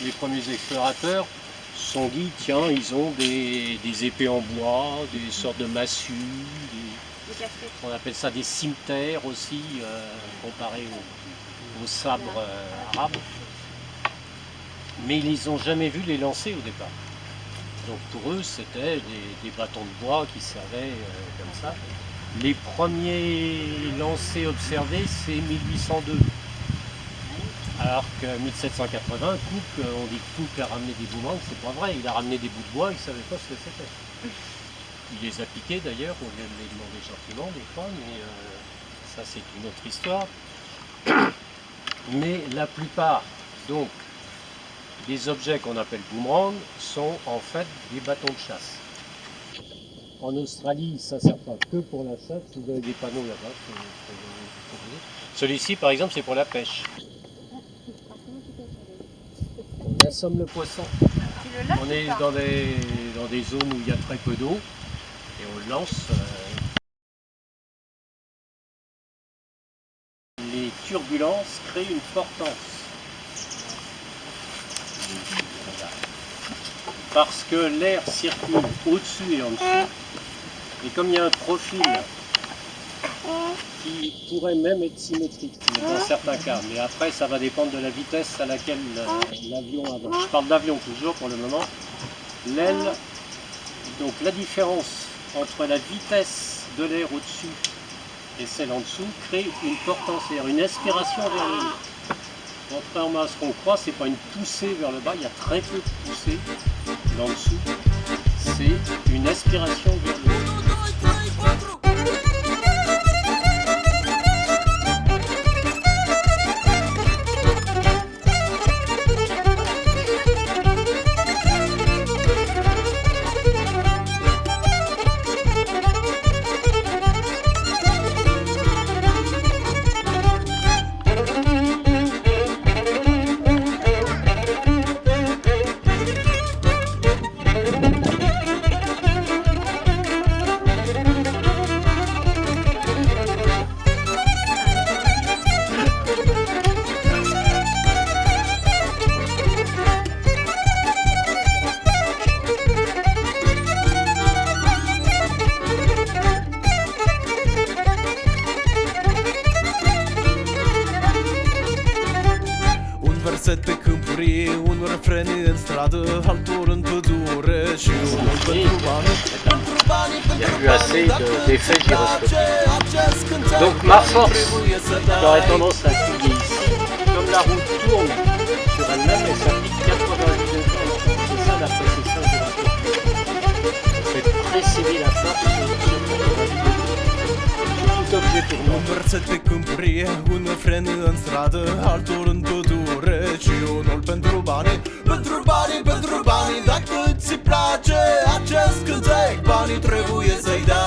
les premiers explorateurs se sont dit, tiens, ils ont des épées en bois, des sortes de massues, on appelle ça des cimetères aussi, comparé aux sabres arabes. Mais ils les ont jamais vus les lancer au départ. Donc pour eux, c'était des bâtons de bois qui servaient comme ça. Les premiers lancers observés, c'est 1802. Alors que 1780, Cook, on dit que Cook a ramené des boomerangs, c'est pas vrai, il a ramené des bouts de bois, il ne savait pas ce que c'était. Il les a piqués d'ailleurs, on vient de les demander gentiment des fois, mais ça c'est une autre histoire. Mais la plupart, donc, des objets qu'on appelle boomerangs sont en fait des bâtons de chasse. En Australie, ça ne sert pas que pour la chasse, vous avez des panneaux là-bas. Celui-ci par exemple, c'est pour la pêche. On assomme le poisson. On est dans des zones où il y a très peu d'eau et on le lance. Les turbulences créent une portance. Parce que l'air circule au-dessus et en dessous. Et comme il y a un profil qui pourrait même être symétrique dans certains cas, mais après ça va dépendre de la vitesse à laquelle l'avion avance. Je parle d'avion toujours pour le moment. L'aile, donc la différence entre la vitesse de l'air au-dessus et celle en dessous crée une portance, c'est-à-dire une aspiration vers le haut. Contrairement à ce qu'on croit, c'est pas une poussée vers le bas, il y a très peu de poussée en dessous. C'est une aspiration vers le haut. Pe câmpuri, un refren în stradă, altul în pădure și unul pentru bani. Il y a eu assez d'effets gyroscopiques. Donc ma force, j'aurais tendance à appuyer ici. Comme la roue tourne sur elle-même, elle s'applique 90 degrés. C'est ça la précession gyroscopique. On fait précéder la force sur 90 degrés. Tout objet tournant. Un verset pe câmpuri, un refren în stradă, altul în pădure și unul pentru bani. Pentru bani, pentru bani, dacă ți place acest cântec, banii trebuie să-i dai.